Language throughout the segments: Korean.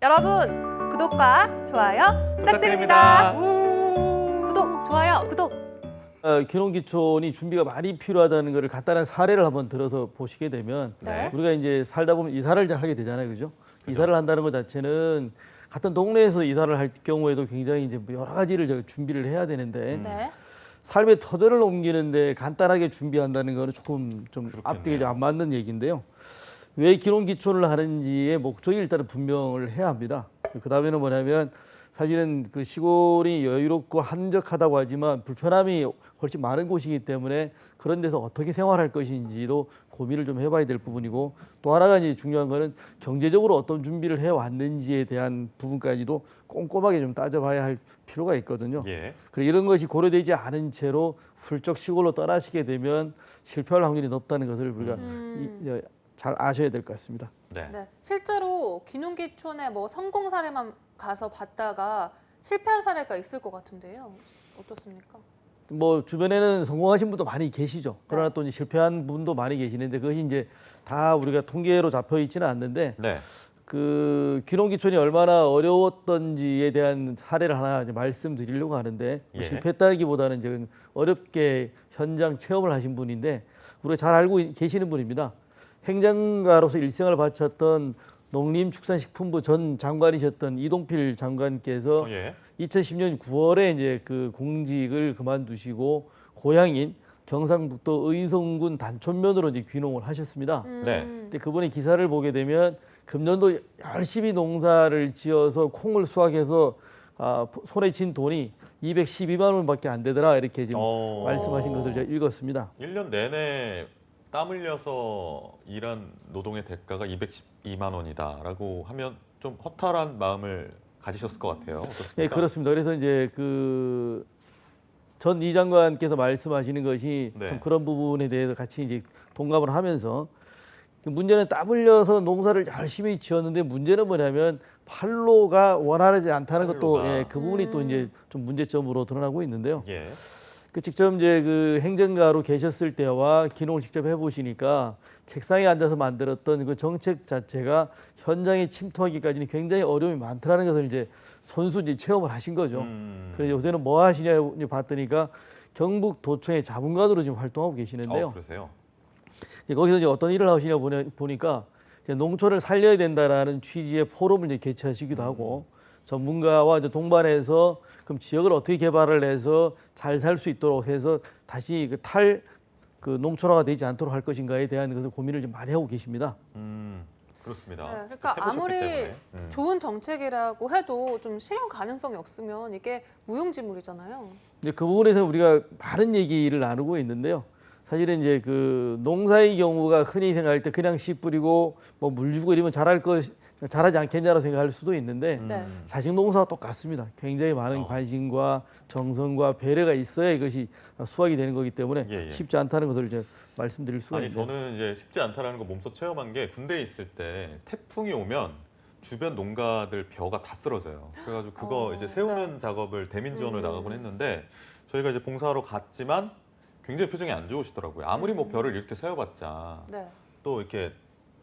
여러분 구독과 좋아요 부탁드립니다. 구독, 좋아요, 구독. 귀농귀촌이 준비가 많이 필요하다는 것을 간단한 사례를 한번 들어서 보시게 되면 네. 우리가 이제 살다 보면 이사를 하게 되잖아요, 그죠? 이사를 한다는 것 자체는 같은 동네에서 이사를 할 경우에도 굉장히 이제 여러 가지를 준비를 해야 되는데 네. 삶의 터전을 옮기는데 간단하게 준비한다는 거는 조금 좀 그렇겠네요. 앞뒤가 좀 안 맞는 얘기인데요. 왜 귀농귀촌을 하는지의 목적이 일단은 분명을 해야 합니다. 그 다음에는 뭐냐면 사실은 그 시골이 여유롭고 한적하다고 하지만 불편함이 훨씬 많은 곳이기 때문에 그런 데서 어떻게 생활할 것인지도 고민을 좀 해봐야 될 부분이고, 또 하나가 이제 중요한 거는 경제적으로 어떤 준비를 해왔는지에 대한 부분까지도 꼼꼼하게 좀 따져봐야 할 필요가 있거든요. 예. 그리고 이런 것이 고려되지 않은 채로 훌쩍 시골로 떠나시게 되면 실패할 확률이 높다는 것을 우리가 잘 아셔야 될 것 같습니다. 네. 네. 실제로 귀농귀촌의 뭐 성공 사례만 가서 봤다가 실패한 사례가 있을 것 같은데요. 어떻습니까? 뭐 주변에는 성공하신 분도 많이 계시죠. 그러나 네. 또 이제 실패한 분도 많이 계시는데 그것이 이제 다 우리가 통계로 잡혀 있지는 않는데 네. 그 귀농귀촌이 얼마나 어려웠던지에 대한 사례를 하나 이제 말씀드리려고 하는데 뭐 예. 실패했다기보다는 이제 어렵게 현장 체험을 하신 분인데 우리가 잘 알고 계시는 분입니다. 행정가로서 일생을 바쳤던 농림축산식품부 전 장관이셨던 이동필 장관께서 예. 2010년 9월에 이제 그 공직을 그만두시고 고향인 경상북도 의성군 단촌면으로 이제 귀농을 하셨습니다. 네. 근데 그분의 기사를 보게 되면 금년도 열심히 농사를 지어서 콩을 수확해서 손에 쥔 돈이 212만 원밖에 안 되더라 이렇게 지금 말씀하신 것을 제가 읽었습니다. 1년 내내 땀 흘려서 일한 노동의 대가가 212만 원이다라고 하면 좀 허탈한 마음을 가지셨을 것 같아요. 어떻습니까? 네, 그렇습니다. 그래서 이제 그 전 이 장관께서 말씀하시는 것이 네. 좀 그런 부분에 대해서 같이 이제 동감을 하면서 문제는 땀 흘려서 농사를 열심히 지었는데 문제는 뭐냐면 판로가 원활하지 않다는 것도 판로가. 그 부분이 또 이제 좀 문제점으로 드러나고 있는데요. 예. 그 직접 이제 그 행정가로 계셨을 때와 귀농을 직접 해보시니까 책상에 앉아서 만들었던 그 정책 자체가 현장에 침투하기까지는 굉장히 어려움이 많더라는 것을 이제 손수 이제 체험을 하신 거죠. 그래서 요새는 뭐 하시냐 봤더니까 경북도청의 자문관으로 지금 활동하고 계시는데요. 그러세요? 이제 거기서 이제 어떤 일을 하시냐 보니까 이제 농촌을 살려야 된다라는 취지의 포럼을 이제 개최하시기도 하고 전문가와 이제 동반해서 그럼 지역을 어떻게 개발을 해서 잘 살 수 있도록 해서 다시 그 농촌화가 되지 않도록 할 것인가에 대한 것을 고민을 좀 많이 하고 계십니다. 그렇습니다. 네. 그러니까 해보셨기 아무리 때문에. 좋은 정책이라고 해도 좀 실현 가능성이 없으면 이게 무용지물이잖아요. 이제 그 부분에서 우리가 많은 얘기를 나누고 있는데요. 사실은 이제 그 농사의 경우가 흔히 생각할 때 그냥 씨 뿌리고 뭐 물 주고 이러면 잘하지 않겠냐고 생각할 수도 있는데 네. 자식 농사와 똑같습니다. 굉장히 많은 관심과 정성과 배려가 있어야 이것이 수확이 되는 거기 때문에 예. 쉽지 않다는 것을 이제 말씀드릴 수가 아니 있네요. 저는 이제 쉽지 않다라는 거 몸소 체험한 게 군대에 있을 때 태풍이 오면 주변 농가들 벼가 다 쓰러져요. 그래가지고 그거 이제 세우는 작업을 대민 지원을 나가곤 했는데 저희가 이제 봉사하러 갔지만 굉장히 표정이 안 좋으시더라고요. 아무리 뭐 벼를 이렇게 세워봤자 네. 또 이렇게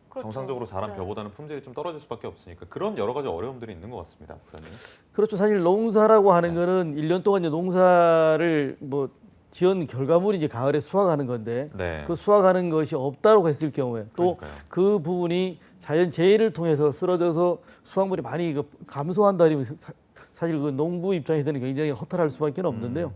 그렇죠. 정상적으로 자란 네. 벼보다는 품질이 좀 떨어질 수밖에 없으니까 그런 여러 가지 어려움들이 있는 것 같습니다, 부사님. 그렇죠. 사실 농사라고 하는 거는 1년 동안 이제 농사를 뭐 지은 결과물이 이제 가을에 수확하는 건데 네. 그 수확하는 것이 없다고 했을 경우에 또 그러니까요. 그 부분이 자연 재해를 통해서 쓰러져서 수확물이 많이 감소한다면 사실 그 농부 입장에서는 굉장히 허탈할 수밖에 없는데요.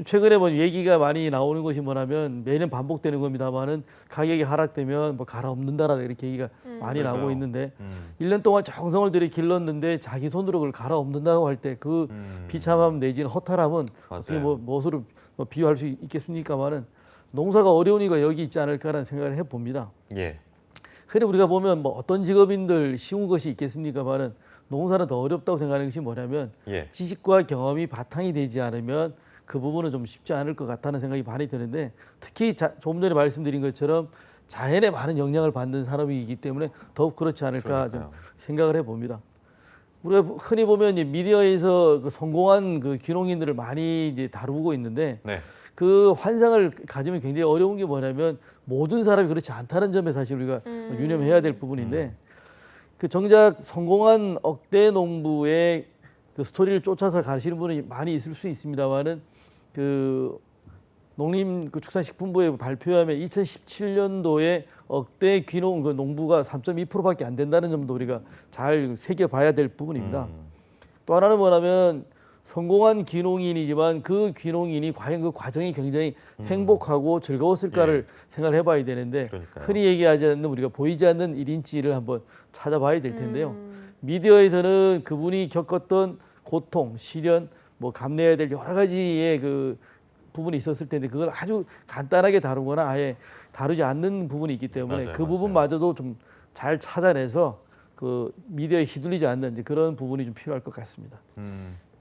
최근에 뭐 얘기가 많이 나오는 것이 뭐냐면 매년 반복되는 겁니다만은 가격이 하락되면 뭐 갈아엎는다라는 이렇게 얘기가 많이 그러니까요. 나오고 있는데 1년 동안 정성을 들여 길렀는데 자기 손으로 그걸 갈아엎는다고 할 때 그 비참함 내지는 허탈함은 어떻게 맞아요. 무엇으로 비유할 수 있겠습니까만은 농사가 어려운 이유가 여기 있지 않을까라는 생각을 해봅니다. 예. 흔히 우리가 보면 뭐 어떤 직업인들 쉬운 것이 있겠습니까만은 농사는 더 어렵다고 생각하는 것이 뭐냐면 예. 지식과 경험이 바탕이 되지 않으면 그 부분은 좀 쉽지 않을 것 같다는 생각이 많이 드는데 특히 조금 전에 말씀드린 것처럼 자연의 많은 영향을 받는 산업이기 때문에 더욱 그렇지 않을까 좀 생각을 해봅니다. 우리가 흔히 보면 미디어에서 그 성공한 그 귀농인들을 많이 이제 다루고 있는데 네. 그 환상을 가지면 굉장히 어려운 게 뭐냐면 모든 사람이 그렇지 않다는 점에 사실 우리가 유념해야 될 부분인데 그 정작 성공한 억대 농부의 그 스토리를 쫓아서 가시는 분이 많이 있을 수 있습니다만은 그 농림 그 축산식품부에 발표하면 2017년도에 억대 귀농 그 농부가 3.2%밖에 안 된다는 점도 우리가 잘 새겨봐야 될 부분입니다. 또 하나는 뭐냐면 성공한 귀농인이지만 그 귀농인이 과연 그 과정이 굉장히 행복하고 즐거웠을까를 생각을 해봐야 되는데 그러니까요. 흔히 얘기하지 않는 우리가 보이지 않는 1인치를 한번 찾아봐야 될 텐데요. 미디어에서는 그분이 겪었던 고통, 시련, 뭐 감내해야 될 여러 가지의 그 부분이 있었을 텐데 그걸 아주 간단하게 다루거나 아예 다루지 않는 부분이 있기 때문에 맞아요, 그 맞아요. 부분마저도 좀 잘 찾아내서 그 미디어에 휘둘리지 않는 이제 그런 부분이 좀 필요할 것 같습니다.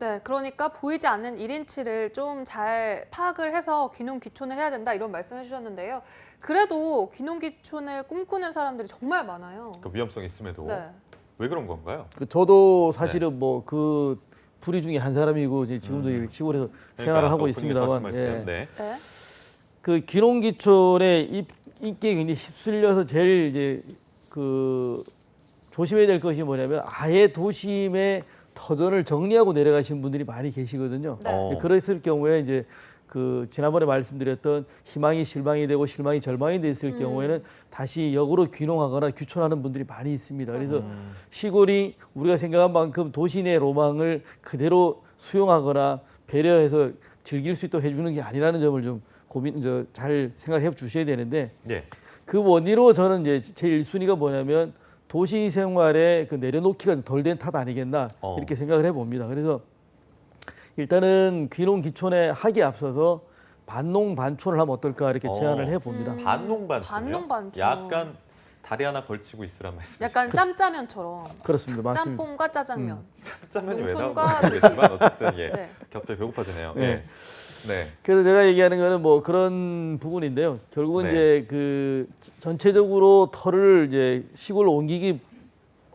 네, 그러니까 보이지 않는 1인치를 좀 잘 파악을 해서 귀농귀촌을 해야 된다 이런 말씀해 주셨는데요. 그래도 귀농귀촌을 꿈꾸는 사람들이 정말 많아요. 그 위험성이 있음에도 네. 왜 그런 건가요? 그 저도 사실은 뭐 그 부리 중에 한 사람이고 이제 지금도 이렇게 시골에서 생활을 하고 있습니다만, 네. 네. 그 귀농귀촌의 인기에 굉장히 휩쓸려서 제일 이제 그 조심해야 될 것이 뭐냐면 아예 도심의 터전을 정리하고 내려가시는 분들이 많이 계시거든요. 네. 그랬을 경우에 이제 그 지난번에 말씀드렸던 희망이 실망이 되고 실망이 절망이 됐을 경우에는 다시 역으로 귀농하거나 귀촌하는 분들이 많이 있습니다. 그래서 시골이 우리가 생각한 만큼 도시 내 로망을 그대로 수용하거나 배려해서 즐길 수 있도록 해주는 게 아니라는 점을 좀 잘 생각해 주셔야 되는데 예. 그 원인으로 저는 이제 제 1순위가 뭐냐면 도시 생활에 그 내려놓기가 덜 된 탓 아니겠나 이렇게 생각을 해봅니다. 그래서 일단은 귀농 귀촌에 하기에 앞서서 반농 반촌을 하면 어떨까 이렇게 제안을 해봅니다. 반농반촌이요? 반농반촌. 약간 다리 하나 걸치고 있으란 말씀이시죠? 약간 짬짜면처럼 그렇습니다. 맞습니다. 짬뽕과 짜장면. 짜장면이 왜 농촌과 나오는지 모르겠지만 어쨌든 예. 네. 갑자기 배고파지네요. 네. 예. 네. 그래서 제가 얘기하는 거는 뭐 그런 부분인데요. 결국은 네. 이제 그 전체적으로 터를 이제 시골로 옮기기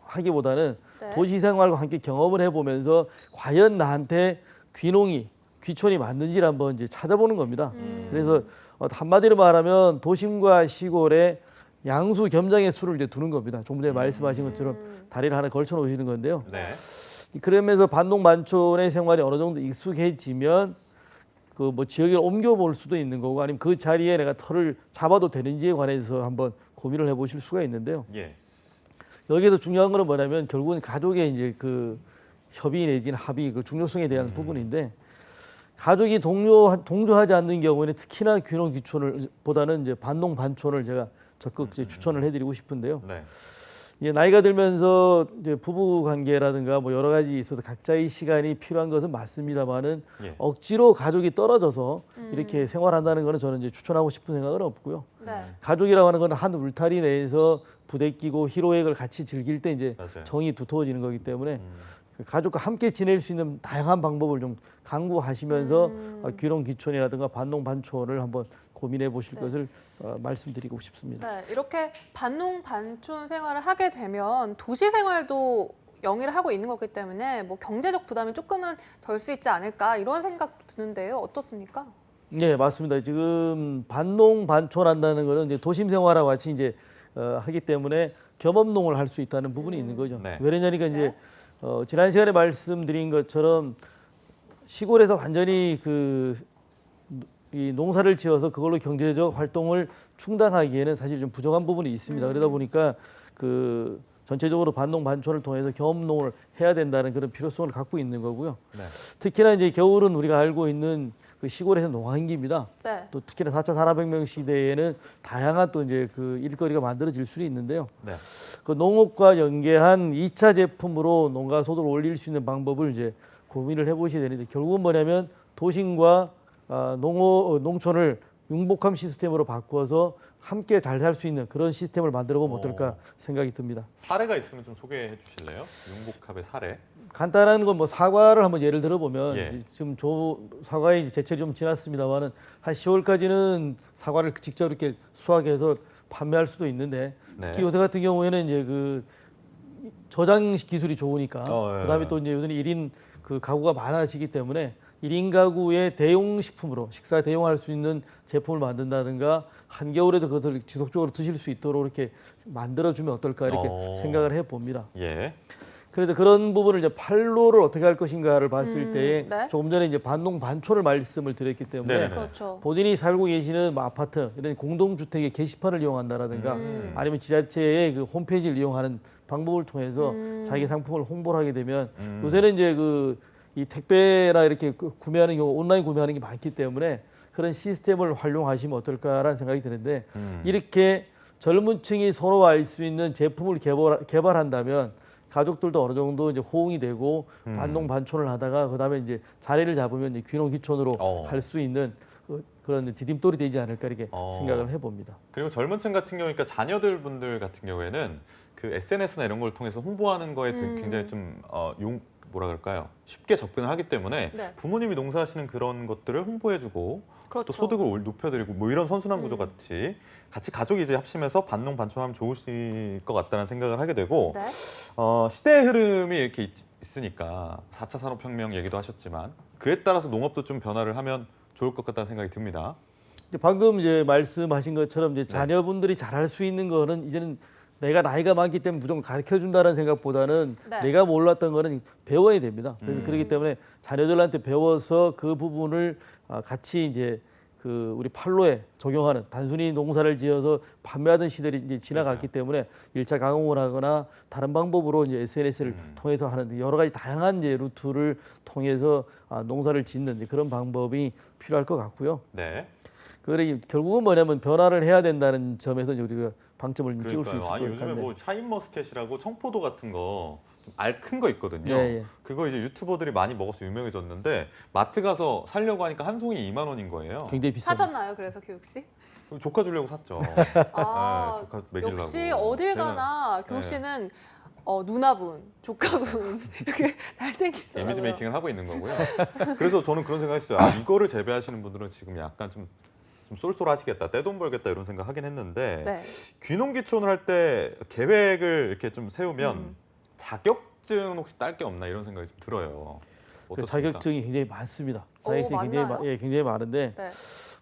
하기보다는 네. 도시 생활과 함께 경험을 해보면서 과연 나한테 귀촌이 맞는지를 한번 이제 찾아보는 겁니다. 그래서 한마디로 말하면 도심과 시골에 양수 겸장의 수를 이제 두는 겁니다. 조금 전에 말씀하신 것처럼 다리를 하나 걸쳐 놓으시는 건데요. 네. 그러면서 반농 반촌의 생활이 어느 정도 익숙해지면 그 뭐 지역을 옮겨볼 수도 있는 거고 아니면 그 자리에 내가 터를 잡아도 되는지에 관해서 한번 고민을 해보실 수가 있는데요. 예. 여기에서 중요한 거는 뭐냐면 결국은 가족의 이제 그 협의 내지는 합의 그 중요성에 대한 부분인데 가족이 동조하지 않는 경우에는 특히나 귀농 귀촌을 보다는 이제 반농 반촌을 제가 적극 이제 추천을 해드리고 싶은데요. 네. 이제 나이가 들면서 이제 부부 관계라든가 뭐 여러 가지 있어서 각자의 시간이 필요한 것은 맞습니다만은 예. 억지로 가족이 떨어져서 이렇게 생활한다는 거는 저는 이제 추천하고 싶은 생각은 없고요. 네. 가족이라고 하는 건 한 울타리 내에서 부대끼고 희로애를 같이 즐길 때 이제 맞아요. 정이 두터워지는 거기 때문에 가족과 함께 지낼 수 있는 다양한 방법을 좀 강구하시면서 귀농 귀촌이라든가 반농 반촌을 한번 고민해 보실 네. 것을 말씀드리고 싶습니다. 네, 이렇게 반농 반촌 생활을 하게 되면 도시 생활도 영위를 하고 있는 거기 때문에 뭐 경제적 부담이 조금은 덜 수 있지 않을까 이런 생각도 드는데요. 어떻습니까? 네, 맞습니다. 지금 반농 반촌한다는 거는 이제 도심 생활과 같이 이제 하기 때문에 겸업농을 할 수 있다는 부분이 있는 거죠. 네. 왜냐니까 이제 지난 시간에 말씀드린 것처럼 시골에서 완전히 이 농사를 지어서 그걸로 경제적 활동을 충당하기에는 사실 좀 부족한 부분이 있습니다. 그러다 보니까 그 전체적으로 반농 반촌을 통해서 겸업농을 해야 된다는 그런 필요성을 갖고 있는 거고요. 네. 특히나 이제 겨울은 우리가 알고 있는 그 시골에서 농한기입니다. 네. 또 특히나 4차 산업혁명 시대에는 다양한 또 이제 그 일거리가 만들어질 수는 있는데요. 네. 그 농업과 연계한 2차 제품으로 농가 소득을 올릴 수 있는 방법을 이제 고민을 해보셔야 되는데 결국은 뭐냐면 도심과 농촌을 융복함 시스템으로 바꿔서 함께 잘 살 수 있는 그런 시스템을 만들어 보면 어떨까 생각이 듭니다. 사례가 있으면 좀 소개해 주실래요? 융복합의 사례. 간단한 건 뭐 사과를 한번 예를 들어보면 예. 지금 사과의 제철이 좀 지났습니다만은 한 10월까지는 사과를 직접 이렇게 수확해서 판매할 수도 있는데 특히 네. 요새 같은 경우에는 이제 그 저장 기술이 좋으니까 예. 그다음에 또 이제 요즘 1인 그 가구가 많아지기 때문에 1인 가구의 대용 식품으로 식사 대용할 수 있는 제품을 만든다든가 한겨울에도 그것을 지속적으로 드실 수 있도록 이렇게 만들어주면 어떨까 이렇게 생각을 해봅니다. 예. 그래서 그런 부분을 이제 판로를 어떻게 할 것인가를 봤을 때 네. 조금 전에 이제 반농 반초를 말씀을 드렸기 때문에 네네네. 그렇죠. 본인이 살고 계시는 뭐 아파트 이런 공동주택의 게시판을 이용한다라든가 아니면 지자체의 그 홈페이지를 이용하는 방법을 통해서 자기 상품을 홍보를 하게 되면 요새는 이제 이 택배나 이렇게 구매하는 경우 온라인 구매하는 게 많기 때문에 그런 시스템을 활용하시면 어떨까라는 생각이 드는데 이렇게 젊은 층이 서로 알 수 있는 제품을 개발한다면 가족들도 어느 정도 이제 호응이 되고 반농 반촌을 하다가 그다음에 이제 자리를 잡으면 이제 귀농귀촌으로 갈 수 있는 그런 디딤돌이 되지 않을까 이렇게 생각을 해봅니다. 그리고 젊은 층 같은 경우, 그러니까 자녀들 분들 같은 경우에는 그 SNS나 이런 걸 통해서 홍보하는 거에 굉장히 좀 뭐라 그럴까요? 쉽게 접근을 하기 때문에 네. 부모님이 농사하시는 그런 것들을 홍보해주고 그렇죠. 또 소득을 높여드리고 뭐 이런 선순환 구조 같이 가족이 이제 합심해서 반농 반촌하면 좋으실 것 같다는 생각을 하게 되고 네. 시대의 흐름이 이렇게 있으니까 4차 산업혁명 얘기도 하셨지만 그에 따라서 농업도 좀 변화를 하면 좋을 것 같다는 생각이 듭니다. 방금 이제 말씀하신 것처럼 이제 자녀분들이 잘할 수 있는 거는 이제는 내가 나이가 많기 때문에 무조건 가르쳐 준다는 생각보다는 네. 내가 몰랐던 거는 배워야 됩니다. 그래서 그렇기 때문에 자녀들한테 배워서 그 부분을 같이 이제 그 우리 판로에 적용하는 단순히 농사를 지어서 판매하던 시절이 이제 지나갔기 때문에 1차 가공을 하거나 다른 방법으로 이제 SNS를 통해서 하는 여러 가지 다양한 이제 루트를 통해서 농사를 짓는 그런 방법이 필요할 것 같고요. 네. 그래 결국은 뭐냐면 변화를 해야 된다는 점에서 이제 우리가 방점을 찍을 수 있을 것 아니 같은데. 요즘에 뭐 샤인머스켓이라고 청포도 같은 거 알 큰 거 있거든요. 예. 그거 이제 유튜버들이 많이 먹어서 유명해졌는데 마트 가서 살려고 하니까 한 송이 2만 원인 거예요. 굉장히 비싸. 사셨나요? 그래서 교육 씨? 조카 주려고 샀죠. 아, 네, 조카 먹이려고. 역시 어딜 가나 교육 씨는 누나분, 조카분 이렇게 잘생기시더라고요. 이미지 메이킹을 하고 있는 거고요. 그래서 저는 그런 생각했어요. 이거를 재배하시는 분들은 지금 약간 좀 쏠쏠하시겠다, 떼돈 벌겠다 이런 생각 하긴 했는데 네. 귀농귀촌을 할 때 계획을 이렇게 좀 세우면 자격증 혹시 딸 게 없나 이런 생각이 좀 들어요. 그 어떻습니까? 자격증이 굉장히 많습니다. 자격증이 많나요? 굉장히 많은데 네.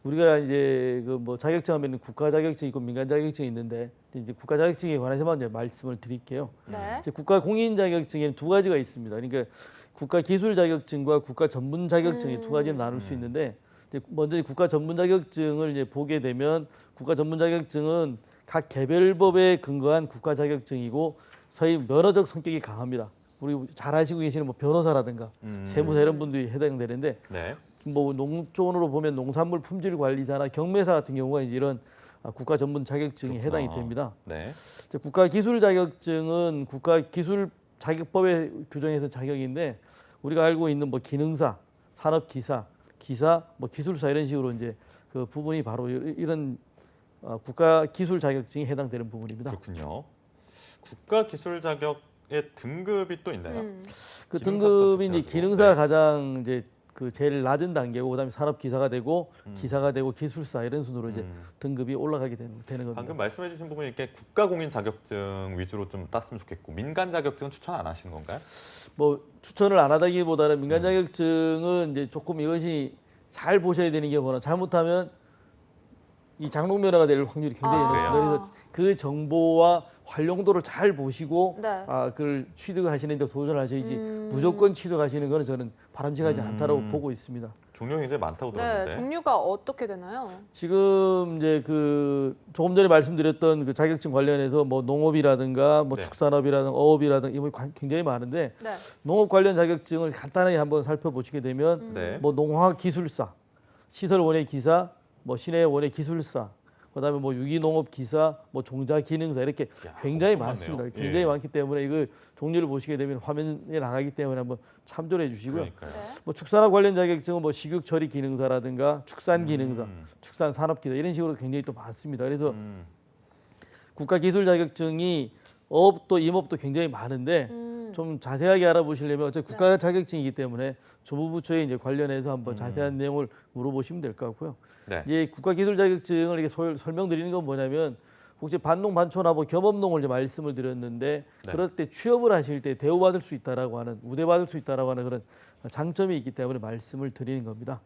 우리가 이제 그 뭐 자격증 하면 국가 자격증이 있고 민간 자격증이 있는데 이제 국가 자격증에 관해서만 이제 말씀을 드릴게요. 네. 이제 국가 공인 자격증에는 두 가지가 있습니다. 그러니까 국가 기술 자격증과 국가 전문 자격증이 두 가지로 나눌 수 있는데 이제 먼저 국가 전문 자격증을 이제 보게 되면 국가 전문 자격증은 각 개별법에 근거한 국가 자격증이고 소위 면허적 성격이 강합니다. 우리 잘 아시고 계시는 뭐 변호사라든가 세무사 이런 분들이 해당되는데 네. 뭐 농촌으로 보면 농산물 품질 관리사나 경매사 같은 경우가 이제 이런 국가 전문 자격증이 그렇구나. 해당이 됩니다. 네. 이제 국가 기술 자격증은 국가 기술 자격법에 규정해서 자격인데 우리가 알고 있는 뭐 기능사, 산업 기사, 뭐 기술사 이런 식으로 이제 그 부분이 바로 이런 국가 기술 자격증이 해당되는 부분입니다. 그렇군요. 국가 기술 자격의 등급이 또 있나요? 그 기능사부터 등급이 이제 시작해가지고. 기능사가 네. 가장 이제 그 제일 낮은 단계고 그다음에 산업 기사가 되고 기사가 되고 기술사 이런 순으로 이제 등급이 올라가게 되는 겁니다. 방금 말씀해주신 부분이 이렇게 국가 공인 자격증 위주로 좀 땄으면 좋겠고 민간 자격증은 추천 안 하시는 건가요? 뭐 추천을 안 하다기보다는 민간 자격증은 이제 조금 이것이 잘 보셔야 되는 게 뭐냐 잘못하면 이 장롱면허가 될 확률이 굉장히 높습니다. 그래서 그 정보와 활용도를 잘 보시고 네. 그걸 취득하시는 데 도전하셔야지 무조건 취득하시는 거는 저는 바람직하지 않다고 보고 있습니다. 종류가 굉장히 많다고 네, 들었는데. 종류가 어떻게 되나요? 지금 이제 그 조금 전에 말씀드렸던 그 자격증 관련해서 뭐 농업이라든가 뭐 네. 축산업이라든가 어업이라든가 이런 굉장히 많은데 네. 농업 관련 자격증을 간단하게 한번 살펴보시게 되면 네. 뭐 농화 기술사, 시설 원예 기사, 뭐 시내 원예 기술사, 그다음에 뭐 유기농업 기사, 뭐 종자 기능사 이렇게 야, 굉장히 엄청 많습니다. 많네요. 굉장히 예. 많기 때문에 이거 종류를 보시게 되면 화면에 나가기 때문에 한번 참조를 해주시고요. 그러니까요. 네. 뭐 축산업 관련 자격증은 뭐 식육 처리 기능사라든가 축산 기능사, 축산 산업 기사 이런 식으로 굉장히 또 많습니다. 그래서 국가 기술 자격증이 어업도 임업도 굉장히 많은데 좀 자세하게 알아보시려면 어차피 국가 자격증이기 때문에 조부부처에 이제 관련해서 한번 자세한 내용을 물어보시면 될 것 같고요. 네. 이제 국가 기술 자격증을 이렇게 설명드리는 건 뭐냐면 혹시 반농 반초나 겸업농을 이제 말씀을 드렸는데 네. 그럴 때 취업을 하실 때 대우받을 수 있다라고 하는 우대받을 수 있다라고 하는 그런 장점이 있기 때문에 말씀을 드리는 겁니다.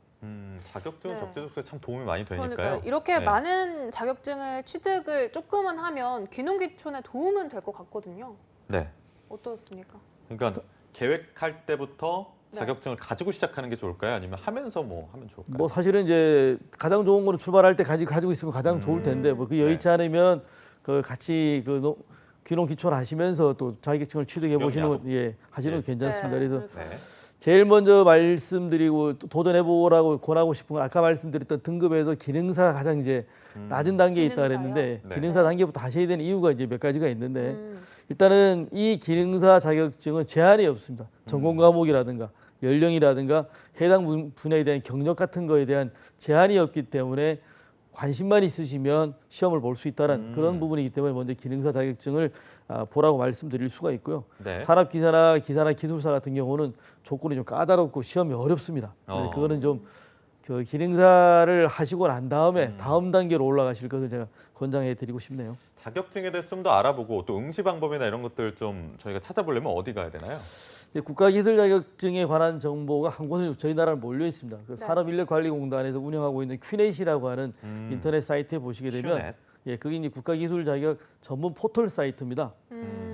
자격증은 네. 적재적소에 참 도움이 많이 되니까요. 그러니까 이렇게 네. 많은 자격증을 취득을 조금은 하면 귀농귀촌에 도움은 될 것 같거든요. 네. 어떻습니까? 그러니까 계획할 때부터 네. 자격증을 가지고 시작하는 게 좋을까요? 아니면 하면서 뭐 하면 좋을까요? 사실은 이제 가장 좋은 거는 출발할 때 가지고 있으면 가장 좋을 텐데 그 여의치 않으면 그 같이 귀농 귀촌 하시면서 또 자격증을 취득해 보시는 건 하시는 건 괜찮습니다. 네, 그래서 네. 제일 먼저 말씀드리고 도전해 보라고 권하고 싶은 건 아까 말씀드렸던 등급에서 기능사가 가장 이제 낮은 단계에 있다 기능사요? 그랬는데 네. 기능사 단계부터 하셔야 되는 이유가 이제 몇 가지가 있는데 음. 일단은 이 기능사 자격증은 제한이 없습니다. 전공 과목이라든가 연령이라든가 해당 분야에 대한 경력 같은 거에 대한 제한이 없기 때문에 관심만 있으시면 시험을 볼 수 있다는 그런 부분이기 때문에 먼저 기능사 자격증을 보라고 말씀드릴 수가 있고요. 네. 산업기사나 기술사 같은 경우는 조건이 좀 까다롭고 시험이 어렵습니다. 그거는 좀 그 기능사를 하시고 난 다음에 다음 단계로 올라가실 것을 제가 권장해 드리고 싶네요. 자격증에 대해서 좀 더 알아보고 또 응시 방법이나 이런 것들 좀 저희가 찾아보려면 어디 가야 되나요? 국가기술 자격증에 관한 정보가 한 곳에 저희 나라는 몰려 있습니다. 그 네. 산업인력관리공단에서 운영하고 있는 큐넷이라고 하는 인터넷 사이트에 보시게 되면 큐넷. 그게 이제 국가기술 자격 전문 포털 사이트입니다.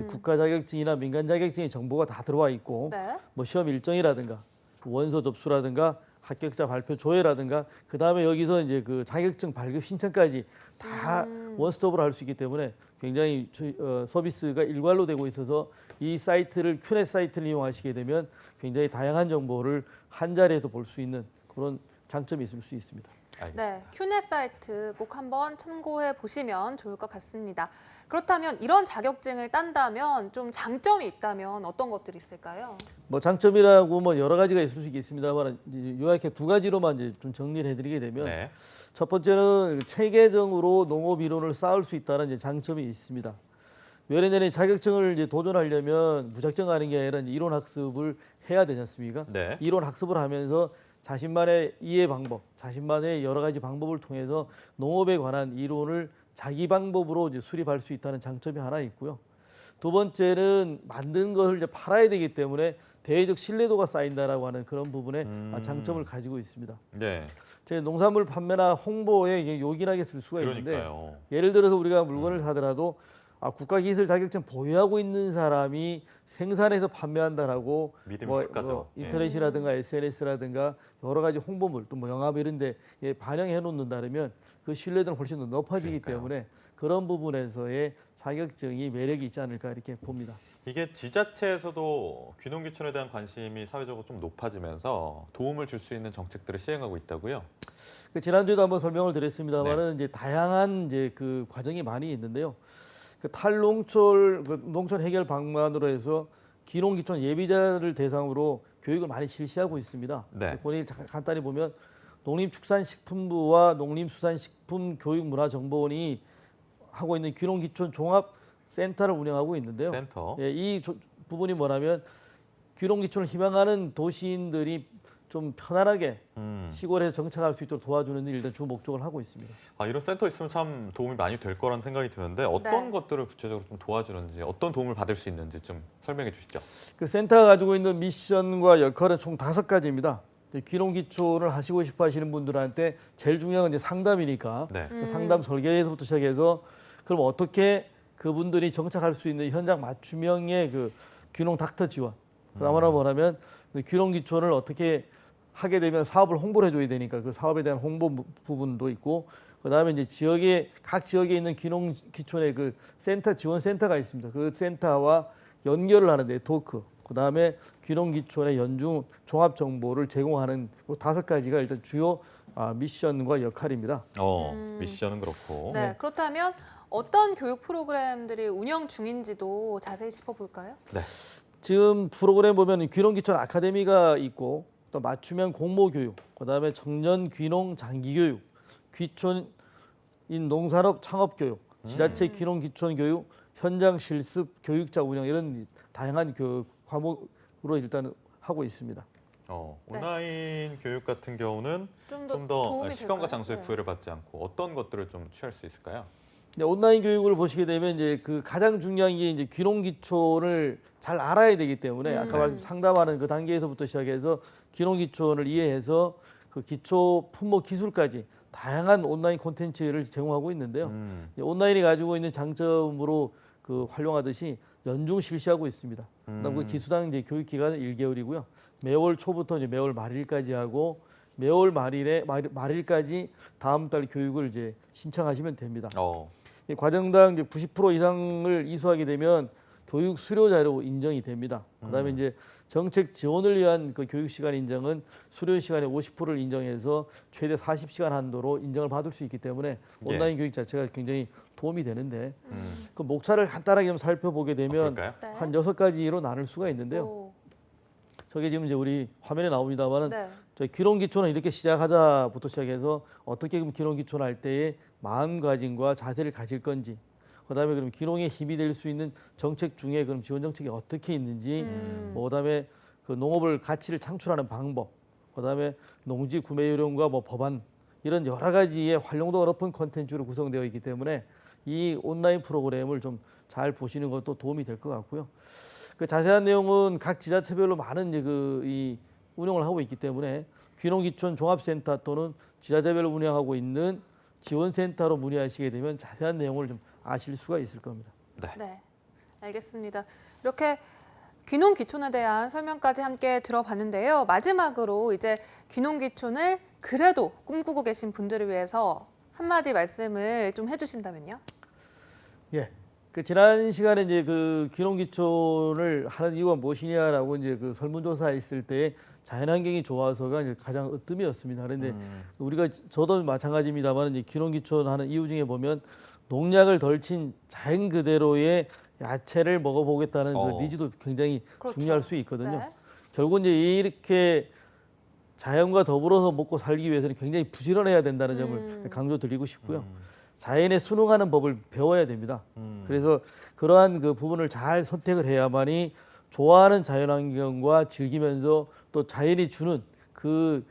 국가 자격증이나 민간 자격증의 정보가 다 들어와 있고 네. 시험 일정이라든가 원서 접수라든가 합격자 발표 조회라든가 그다음에 여기서 이제 그 자격증 발급 신청까지 다 원스톱으로 할 수 있기 때문에 굉장히 서비스가 일괄로 되고 있어서 이 사이트를 큐넷 사이트를 이용하시게 되면 굉장히 다양한 정보를 한 자리에서 볼 수 있는 그런 장점이 있을 수 있습니다. 알겠습니다. 네, 큐넷 사이트 꼭 한번 참고해 보시면 좋을 것 같습니다. 그렇다면 이런 자격증을 딴다면 좀 장점이 있다면 어떤 것들이 있을까요? 장점이라고 여러 가지가 있을 수 있겠습니다만 요약해 두 가지로만 이제 좀 정리를 해드리게 되면 네. 첫 번째는 체계적으로 농업 이론을 쌓을 수 있다는 이제 장점이 있습니다. 왜냐하면 자격증을 이제 도전하려면 무작정 하는 게 아니라 이론 학습을 해야 되지 않습니까? 네. 이론 학습을 하면서 자신만의 이해 방법, 자신만의 여러 가지 방법을 통해서 농업에 관한 이론을 자기 방법으로 이제 수립할 수 있다는 장점이 하나 있고요. 두 번째는 만든 것을 이제 팔아야 되기 때문에 대외적 신뢰도가 쌓인다라고 하는 그런 부분에 장점을 가지고 있습니다. 네. 제 농산물 판매나 홍보에 이게 요긴하게 쓸 수가 있는데 그러니까요. 예를 들어서 우리가 물건을 사더라도 국가기술 자격증 보유하고 있는 사람이 생산해서 판매한다라고 믿음이 확 가죠. 인터넷이라든가 SNS라든가 여러 가지 홍보물 또 영화 이런 데 반영해 놓는다면 그 신뢰도는 훨씬 더 높아지기 그러니까요. 때문에 그런 부분에서의 자격증이 매력이 있지 않을까 이렇게 봅니다. 이게 지자체에서도 귀농귀촌에 대한 관심이 사회적으로 좀 높아지면서 도움을 줄 수 있는 정책들을 시행하고 있다고요? 지난주에도 한번 설명을 드렸습니다만은 이제 다양한 이제 그 과정이 많이 있는데요. 그 탈농촌 농촌 해결 방안으로 해서 귀농귀촌 예비자를 대상으로 교육을 많이 실시하고 있습니다. 네. 본인이 간단히 보면 농림축산식품부와 농림수산식품교육문화정보원이 하고 있는 귀농귀촌 종합센터를 운영하고 있는데요. 센터. 이 부분이 뭐냐면 귀농귀촌을 희망하는 도시인들이 좀 편안하게 시골에서 정착할 수 있도록 도와주는 일을 일단 주 목적을 하고 있습니다. 이런 센터 있으면 참 도움이 많이 될 거라는 생각이 드는데 어떤 네. 것들을 구체적으로 좀 도와주는지 어떤 도움을 받을 수 있는지 좀 설명해 주시죠. 그 센터가 가지고 있는 미션과 역할은 총 5가지입니다. 귀농귀촌을 하시고 싶어 하시는 분들한테 제일 중요한 건 이제 상담이니까 네. 그 상담 설계에서부터 시작해서 그럼 어떻게 그분들이 정착할 수 있는 현장 맞춤형의 그 귀농 닥터 지원. 그다음에 뭐냐면 귀농귀촌을 어떻게 하게 되면 사업을 홍보를 해줘야 되니까 그 사업에 대한 홍보 부분도 있고 그다음에 이제 각 지역에 있는 귀농귀촌의 그 센터 지원 센터가 있습니다. 그 센터와 연결을 하는 네트워크. 그다음에 귀농귀촌의 연중 종합 정보를 제공하는 그 5가지가 일단 주요 미션과 역할입니다. 미션은 그렇고. 네, 그렇다면 어떤 교육 프로그램들이 운영 중인지도 자세히 짚어볼까요? 네. 지금 프로그램 보면 귀농귀촌 아카데미가 있고 또 맞춤형 공모교육, 그다음에 청년 귀농 장기교육, 귀촌인 농산업 창업교육, 지자체 귀농귀촌 교육, 현장 실습 교육자 운영 이런 다양한 교육 과목으로 일단 하고 있습니다. 온라인 교육 같은 경우는 좀 좀 더 더 도움이 시간과 될까요? 장소에 네. 구애를 받지 않고 어떤 것들을 좀 취할 수 있을까요? 이제 온라인 교육을 보시게 되면 이제 그 가장 중요한 게 이제 귀농 기촌을 잘 알아야 되기 때문에 아까 말씀 상담하는 그 단계에서부터 시작해서 귀농 기촌을 이해해서 그 기초 품목 기술까지 다양한 온라인 콘텐츠를 제공하고 있는데요. 이 온라인이 가지고 있는 장점으로 그 활용하듯이 연중 실시하고 있습니다. 그다음 그 기수당 이제 교육 기간은 1개월이고요. 매월 초부터 이제 매월 말일까지 하고 매월 말일까지 다음 달 교육을 이제 신청하시면 됩니다. 이 과정당 이제 90% 이상을 이수하게 되면 교육 수료 자료 인정이 됩니다. 그다음에 이제 정책 지원을 위한 그 교육 시간 인정은 수료 시간의 50%를 인정해서 최대 40시간 한도로 인정을 받을 수 있기 때문에 온라인 교육 자체가 굉장히 도움이 되는데 그 목차를 간단하게 좀 살펴보게 되면 그럴까요? 네. 한 6가지로 나눌 수가 있는데요. 오, 저게 지금 이제 우리 화면에 나옵니다만은 네. 저희 귀농 기초는 이렇게 시작하자부터 시작해서 어떻게 그럼 귀농 기초를 할 때에 마음가짐과 자세를 가질 건지, 그다음에 그럼 귀농에 힘이 될 수 있는 정책 중에 그럼 지원 정책이 어떻게 있는지, 뭐 그다음에 그 농업을 가치를 창출하는 방법, 그다음에 농지 구매 요령과 뭐 법안 이런 여러 가지의 활용도가 높은 콘텐츠로 구성되어 있기 때문에 이 온라인 프로그램을 좀 잘 보시는 것도 도움이 될 것 같고요. 그 자세한 내용은 각 지자체별로 많은 이제 이 운영을 하고 있기 때문에 귀농기촌 종합센터 또는 지자체별로 운영하고 있는 지원센터로 문의하시게 되면 자세한 내용을 좀 아실 수가 있을 겁니다. 네, 알겠습니다. 이렇게 귀농 기촌에 대한 설명까지 함께 들어봤는데요. 마지막으로 이제 귀농 기촌을 그래도 꿈꾸고 계신 분들을 위해서 한마디 말씀을 좀 해주신다면요. 예. 그 지난 시간에 이제 그 귀농 기촌을 하는 이유가 무엇이냐라고 이제 그 설문조사 했을 때 자연환경이 좋아서가 이제 가장 으뜸이었습니다. 그런데 우리가 저도 마찬가지입니다만 이제 귀농 기촌 하는 이유 중에 보면 농약을 덜 친 자연 그대로의 야채를 먹어보겠다는 그 니즈도 굉장히 그렇죠. 중요할 수 있거든요. 네. 결국 이제 이렇게 자연과 더불어서 먹고 살기 위해서는 굉장히 부지런해야 된다는 점을 강조드리고 싶고요. 자연에 순응하는 법을 배워야 됩니다. 그래서 그러한 그 부분을 잘 선택을 해야만이 좋아하는 자연환경과 즐기면서 또 자연이 주는 그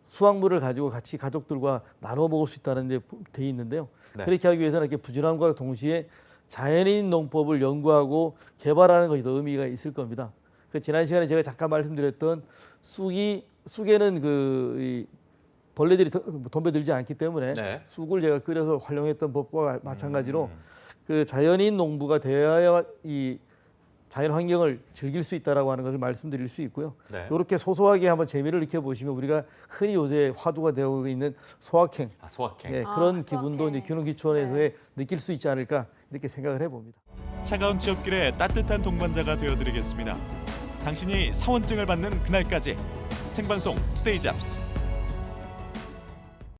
수확물을 가지고 같이 가족들과 나눠 먹을 수 있다는 데 돼 있는데요. 네. 그렇게 하기 위해서는 이렇게 부지런함과 동시에 자연인 농법을 연구하고 개발하는 것이 더 의미가 있을 겁니다. 그 지난 시간에 제가 잠깐 말씀드렸던 쑥에는 이 벌레들이 덤벼들지 않기 때문에 네. 쑥을 제가 끓여서 활용했던 법과 마찬가지로 그 자연인 농부가 되어야 이 자연 환경을 즐길 수 있다라고 하는 것을 말씀드릴 수 있고요. 네. 이렇게 소소하게 한번 재미를 느껴보시면 우리가 흔히 요새 화두가 되어 있는 소확행, 소확행. 예, 그런 소확행. 기분도 이제 귀농기촌에서의 느낄 수 있지 않을까 이렇게 생각을 해봅니다. 차가운 취업길에 따뜻한 동반자가 되어드리겠습니다. 당신이 사원증을 받는 그날까지 생방송 스테이지업